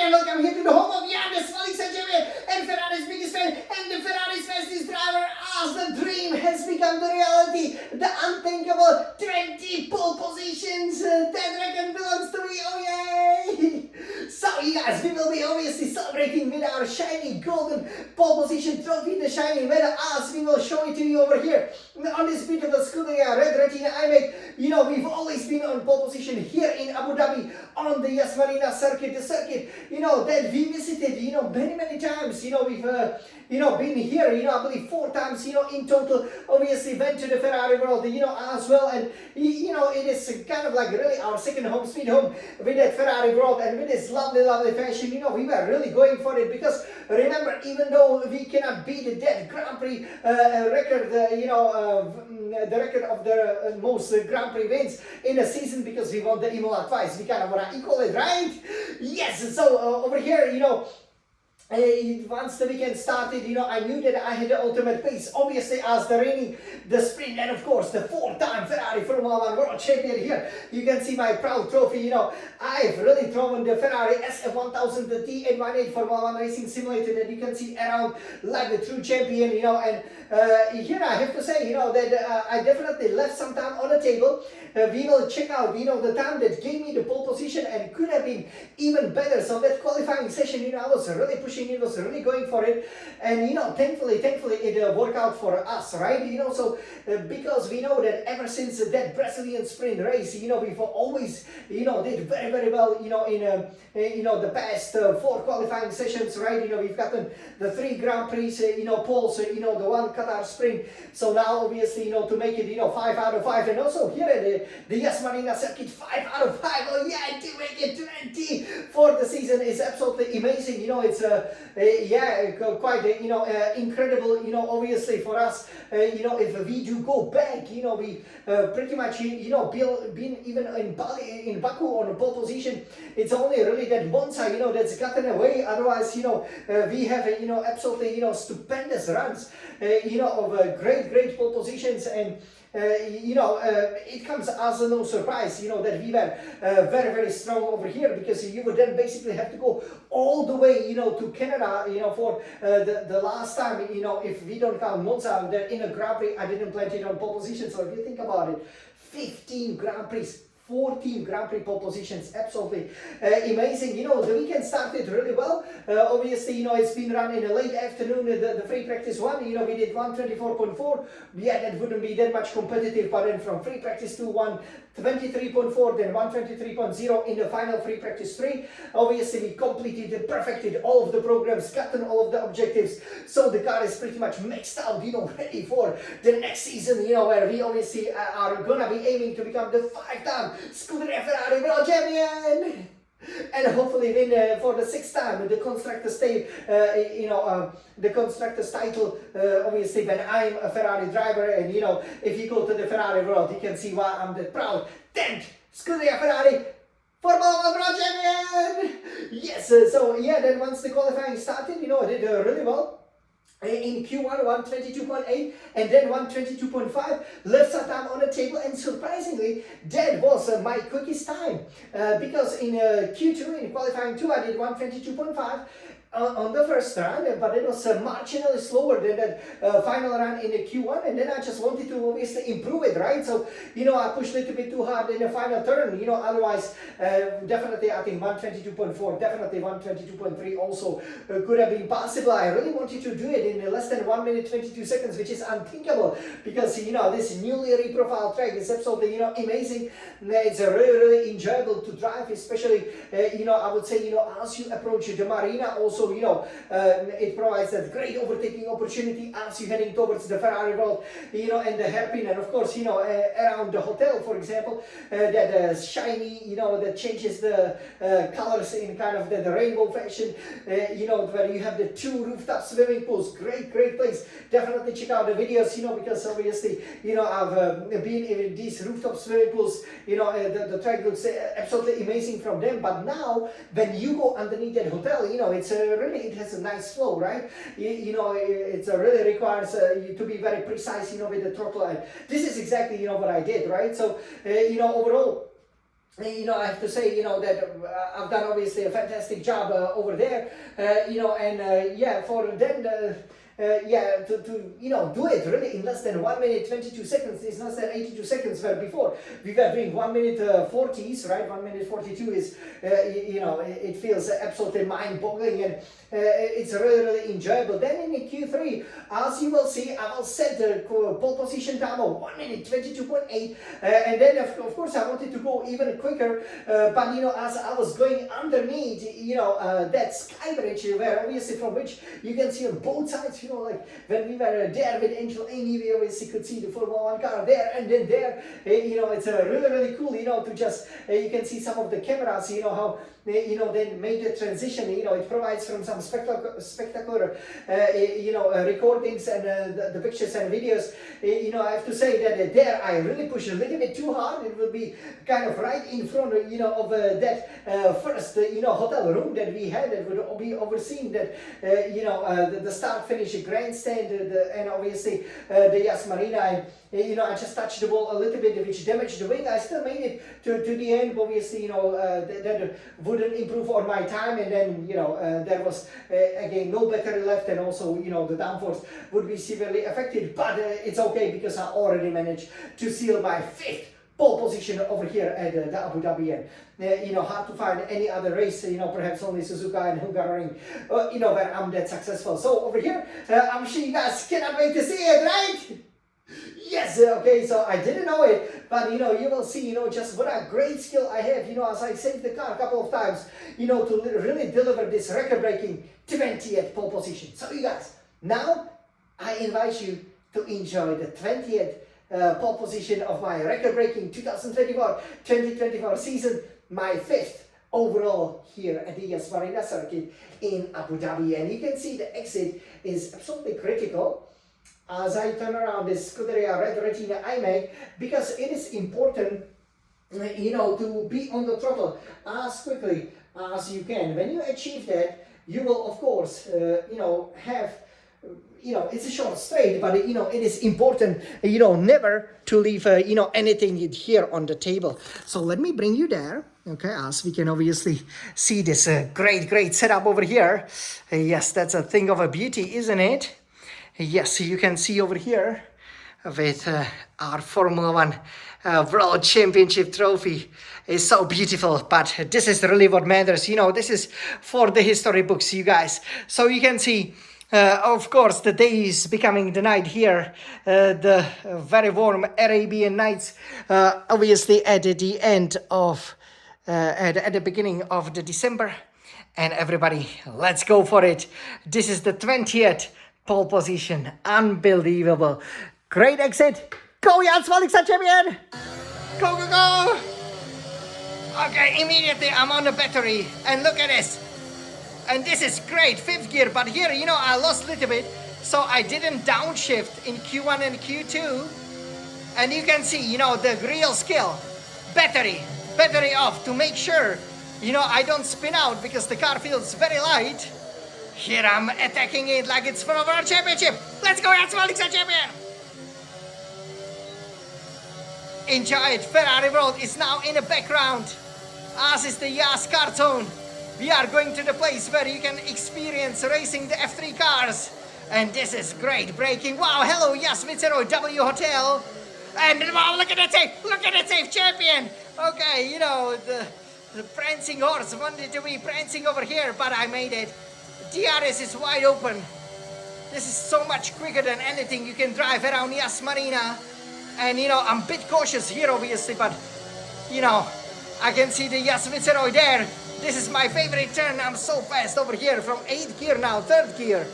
and welcome here to the home of Yannis Felix and Ferrari's biggest fan and the Ferrari's fastest driver, as the dream has become the reality. The unthinkable 20 pole positions. That record belongs to me, oh yay! So you guys, we will be obviously celebrating with our shiny golden pole position trophy, the shiny medal, as we will show it to you over here on this beautiful Scuderia Red Retina iMac. You know, we've always been on pole position here in Abu Dhabi on the Yas Marina circuit, the circuit, you know, that we visited, you know, many times. You know, we've been here, you know, I believe 4 times, you know, in total. Obviously went to the Ferrari world, you know, as well, and you know, it is kind of like really our second home, sweet home with that Ferrari world, and with this lovely fashion. You know, we were really going for it, because remember, even though we cannot beat that Grand Prix record, the record of the most Grand Prix wins in a season, because we won the Imola twice, we kind of want to equal it, right? Yes. So over here, you know, once the weekend started, you know, I knew that I had the ultimate pace, obviously, as the reigning, the sprint, and of course the 4-time Ferrari Formula 1 World Champion here. You can see my proud trophy. You know, I've really thrown the Ferrari SF1000, the T818 Formula 1 Racing Simulator that you can see around like the true champion, you know, and here I have to say, you know, that I definitely left some time on the table. We will check out, you know, the time that gave me the pole position, and could have been even better. So that qualifying session, you know, I was really pushing it, was really going for it, and you know, thankfully it worked out for us, right? You know, so because we know that ever since that Brazilian sprint race, you know, we've always, you know, did very well, you know, in you know, the past 4 qualifying sessions, right? You know, we've gotten the 3 Grand Prix, you know, poles, you know, the 1 Qatar sprint. So now, obviously, you know, to make it, you know, 5 out of 5, and also here at the Yas Marina circuit, 5 out of 5. Oh yeah, to make it 20 for the season is absolutely amazing. You know, it's quite you know, incredible. You know, obviously for us, you know, if we do go back, you know, we pretty much, you know, been even in Baku on a pole position. It's only really that Monza, you know, that's gotten away. Otherwise, you know, we have you know, absolutely, you know, stupendous runs, you know, of great pole positions. And you know, it comes as no surprise, you know, that we were very strong over here, because you would then basically have to go all the way, you know, to Canada, you know, for the last time, you know, if we don't count Monza, that in a Grand Prix, I didn't plant it on pole position. So if you think about it, 15 Grand Prix, 14 Grand Prix pole positions, absolutely amazing. You know, the weekend started really well. Obviously, you know, it's been run in a late afternoon, the free practice 1, you know, we did 124.4. Yeah, that wouldn't be that much competitive, but then from free practice 2, 123.4, then 123.0 in the final free practice 3. Obviously, we completed, perfected all of the programs, gotten all of the objectives. So the car is pretty much maxed out, you know, ready for the next season, you know, where we obviously are gonna be aiming to become the 5-time Scuderia Ferrari World Champion, and hopefully win for the 6th time the constructors the constructors title, obviously, when I'm a Ferrari driver. And you know, if you go to the Ferrari world, you can see why I'm the proud 10th Scuderia Ferrari Formula 1 World Champion. Yes. So yeah, then once the qualifying started, you know, I did really well. In Q1, 122.8, and then 122.5, left some time on the table, and surprisingly, that was my quickest time, because in Q2, in qualifying 2, I did 122.5 on the first run, but it was marginally slower than that final run in the Q1, and then I just wanted to obviously improve it, right? So, you know, I pushed a little bit too hard in the final turn, you know, otherwise, definitely, I think 122.4, definitely 122.3 also could have been possible. I really wanted to do it in less than 1 minute 22 seconds, which is unthinkable, because, you know, this newly reprofiled track is absolutely, you know, amazing. It's really enjoyable to drive, especially, you know, I would say, you know, as you approach the marina, also, you know, it provides that great overtaking opportunity as you're heading towards the Ferrari world, you know, and the hairpin, and of course, you know, around the hotel, for example, that shiny, you know, that changes the colors in kind of the rainbow fashion, you know, where you have the 2 rooftop swimming pools. Great place. Definitely check out the videos, you know, because obviously, you know, I've been in these rooftop swimming pools, you know, the track looks absolutely amazing from them. But now, when you go underneath that hotel, you know, it's really, it has a nice flow, right? You know, it really requires you to be very precise, you know, with the throttle. And this is exactly, you know, what I did, right? So, you know, overall, I have to say, that I've done obviously a fantastic job over there, and for then, to do it really in less than 1 minute 22 seconds is less than 82 seconds, where before we were doing 1 minute 40s, right? 1 minute 42 is, it feels absolutely mind-boggling, and it's really, really enjoyable. Then in the Q3, as you will see, I will set the pole position time of 1 minute 22.8, and then of course I wanted to go even quicker, but as I was going underneath, that sky bridge, where obviously from which you can see on both sides, like when we were there with Angel Amy, we obviously could see the Formula 1 car there, and then there, it's really, really cool, to just, you can see some of the cameras, how then made the transition. It provides from some spectacular, recordings and the pictures and videos. I have to say that there I really pushed a little bit too hard. It will be kind of right in front, of that first, hotel room that we had, that would be overseeing that, the start-finish grandstand, and obviously the Yas Marina. And, I just touched the ball a little bit, which damaged the wing. I still made it to the end. Obviously, that wouldn't improve on my time, and then, there was, again, no battery left, and also, the downforce would be severely affected, but it's okay, because I already managed to seal my 5th pole position over here at the Abu Dhabi, and hard to find any other race, perhaps only Suzuka and Hungaroring, where I'm that successful. So over here, I'm sure you guys cannot wait to see it, right? Yes, okay, so I didn't know it, but you will see, just what a great skill I have, as I saved the car a couple of times, to really deliver this record-breaking 20th pole position. So you guys, now I invite you to enjoy the 20th pole position of my record-breaking 2024 season, my 5th overall here at the Yas Marina circuit in Abu Dhabi. And you can see the exit is absolutely critical as I turn around this Scuderia Red Retina iMac, because it is important, to be on the throttle as quickly as you can. When you achieve that, you will of course, have, it's a short straight, but it is important, never to leave, anything here on the table. So let me bring you there. Okay, as we can obviously see this great setup over here. Yes, that's a thing of a beauty, isn't it? Yes, you can see over here with our Formula 1 World Championship trophy. Is so beautiful, but this is really what matters. This is for the history books, you guys. So you can see, of course, the day is becoming the night here. The very warm Arabian nights, obviously at the end of, at the beginning of the December. And everybody, let's go for it. This is the 20th pole position. Unbelievable. Great exit. Go, Jans Maliksa champion. Go. Okay, immediately I'm on the battery. And look at this. And this is great, 5th gear. But here, I lost a little bit. So I didn't downshift in Q1 and Q2. And you can see, the real skill. Battery off to make sure, I don't spin out because the car feels very light. Here I'm attacking it like it's for a World Championship. Let's go, Jans Maliksa champion. Enjoy it. Ferrari World is now in the background, as is the Yas car zone. We are going to the place where you can experience racing the F3 cars. And this is great braking. Wow, hello, Yas Viceroy W Hotel. And wow, look at that safe champion. Okay, the prancing horse wanted to be prancing over here, but I made it. DRS is wide open. This is so much quicker than anything you can drive around Yas Marina. And I'm a bit cautious here obviously, but I can see the Yas Viceroy there. This is my favorite turn. I'm so fast over here from 8th gear now, 3rd gear.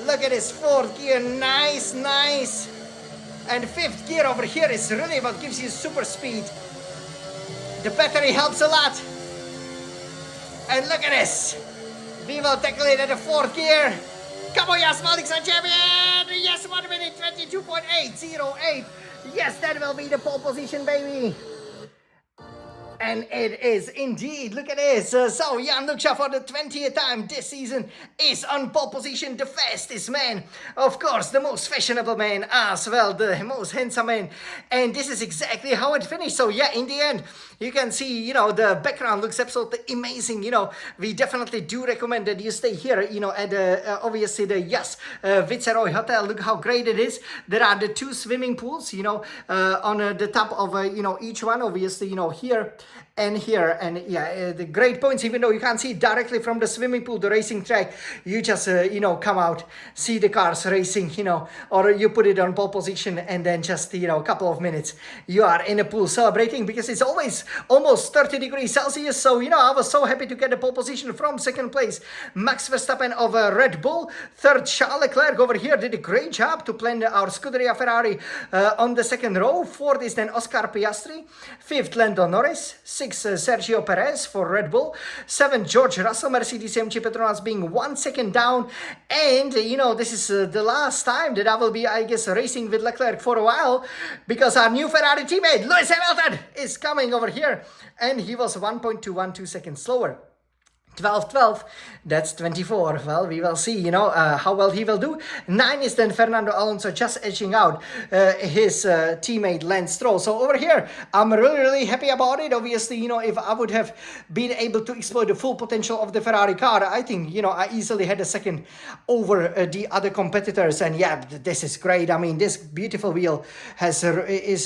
Look at this 4th gear, nice. And 5th gear over here is really what gives you super speed. The battery helps a lot. And look at this. We will tackle it at the 4th gear. Come on, Yas Maliksa champion! Yes, 1 minute 22.808. Yes, that will be the pole position, baby. And it is indeed. Look at this. So Jan Luksha for the 20th time this season is on pole position. The fastest man. Of course, the most fashionable man as well. The most handsome man. And this is exactly how it finished. So yeah, in the end, you can see, the background looks absolutely amazing. We definitely do recommend that you stay here, at obviously the Viceroy Hotel. Look how great it is. There are the 2 swimming pools, on the top of, each one, obviously, here and here. And yeah, the great points, even though you can't see directly from the swimming pool, the racing track, you just, come out, see the cars racing, or you put it on pole position and then just, a couple of minutes, you are in a pool celebrating because it's always almost 30 degrees Celsius. So, I was so happy to get the pole position from second place. Max Verstappen of Red Bull. Third, Charles Leclerc over here did a great job to plan our Scuderia Ferrari on the second row. Fourth is then Oscar Piastri. Fifth, Lando Norris. Sixth, Sergio Perez for Red Bull. Seventh, George Russell, Mercedes-AMG Petronas being 1 second down. And, this is the last time that I will be, I guess, racing with Leclerc for a while because our new Ferrari teammate, Lewis Hamilton, is coming over here. And he was 1.212 seconds slower. 12, that's 24. Well, we will see, how well he will do. 9 is then Fernando Alonso just edging out his teammate Lance Stroll. So over here, I'm really, really happy about it. Obviously, if I would have been able to exploit the full potential of the Ferrari car, I think, I easily had a second over the other competitors. And yeah, this is great. I mean, this beautiful wheel is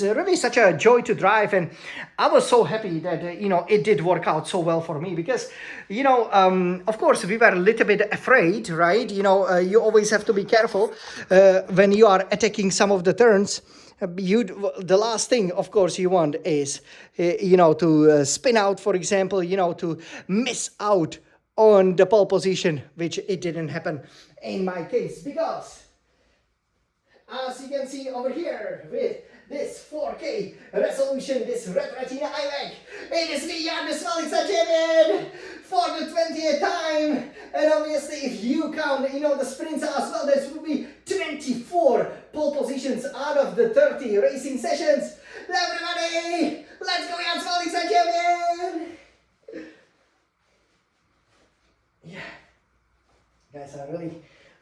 really such a joy to drive. And I was so happy that, it did work out so well for me because, of course, we were a little bit afraid, right? You always have to be careful when you are attacking some of the turns. The last thing, of course, you want is, to spin out, for example, to miss out on the pole position, which it didn't happen in my case because, as you can see over here with this 4K resolution, this Red Retina iMac, it is me, Jan champion for the 20th time. And obviously, if you count, the sprints as well, this will be 24 pole positions out of the 30 racing sessions. Everybody, let's go, Jan champion. Yeah, guys, I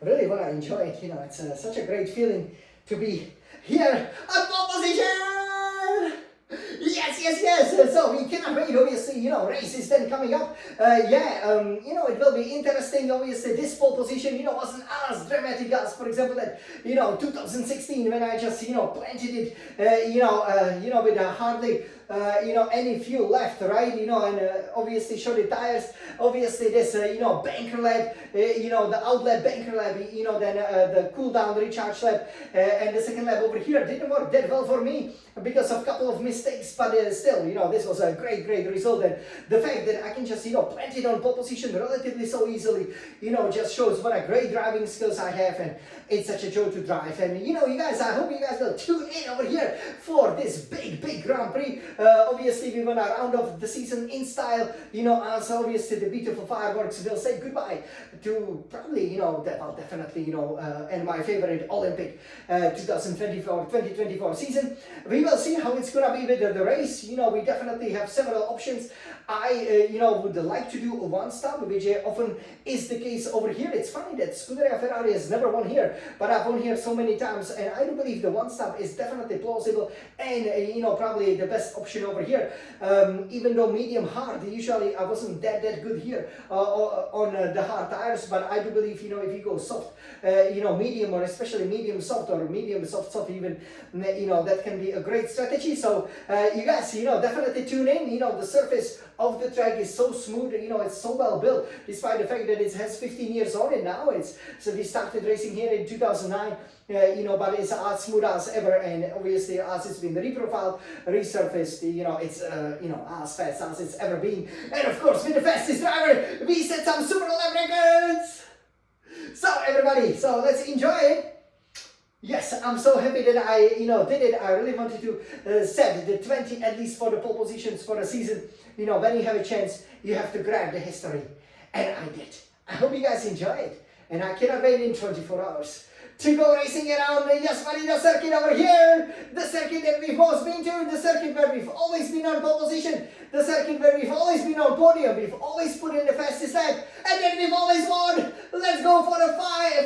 really want to enjoy it. It's such a great feeling to be here at pole position. Yes. So we cannot wait, obviously, races then coming up. It will be interesting. Obviously, this pole position, wasn't as dramatic as, for example, that, 2016 when I just, planted it, with a hardly, any fuel left, right? And obviously show the tires. Obviously, this, banker lap, the outlet banker lap, then the cool down recharge lap, and the second lap over here didn't work that well for me because of a couple of mistakes, but still, this was a great result. And the fact that I can just, plant it on pole position relatively so easily, just shows what a great driving skills I have, and it's such a joy to drive. And you guys, I hope you guys will tune in over here for this big Grand Prix. Obviously, we want to round off the season in style, as obviously the beautiful fireworks will say goodbye to probably, that will definitely, and my favorite Olympic 2024 season. We will see how it's gonna be with the race. We definitely have several options. I, would like to do a one stop, which often is the case over here. It's funny that Scuderia Ferrari has never won here, but I've won here so many times, and I do believe the one stop is definitely plausible and, probably the best option over here. Even though medium hard, usually I wasn't that good here on the hard tires, but I do believe, if you go soft, medium, or especially medium soft or medium soft even, that can be a great strategy. So you guys, definitely tune in. The surface of the track is so smooth, it's so well built, despite the fact that it has 15 years on it now. So we started racing here in 2009, but it's as smooth as ever, and obviously as it's been reprofiled, resurfaced, it's as fast as it's ever been. And of course, with the fastest driver, we set some super lap records. So everybody, so let's enjoy it. Yes, I'm so happy that I, did it. I really wanted to set the 20 at least for the pole positions for the season. When you have a chance, you have to grab the history. And I did. I hope you guys enjoy it. And I cannot wait in 24 hours to go racing around the Yasmarina circuit over here. The circuit that we've most been to, the circuit where we've always been on pole position, the circuit where we've always been on podium, we've always put in the fastest lap, and then we've always won. Let's go for the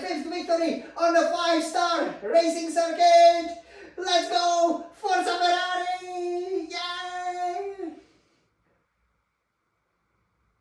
fifth victory on the 5-star racing circuit. Let's go for Ferrari. Yeah!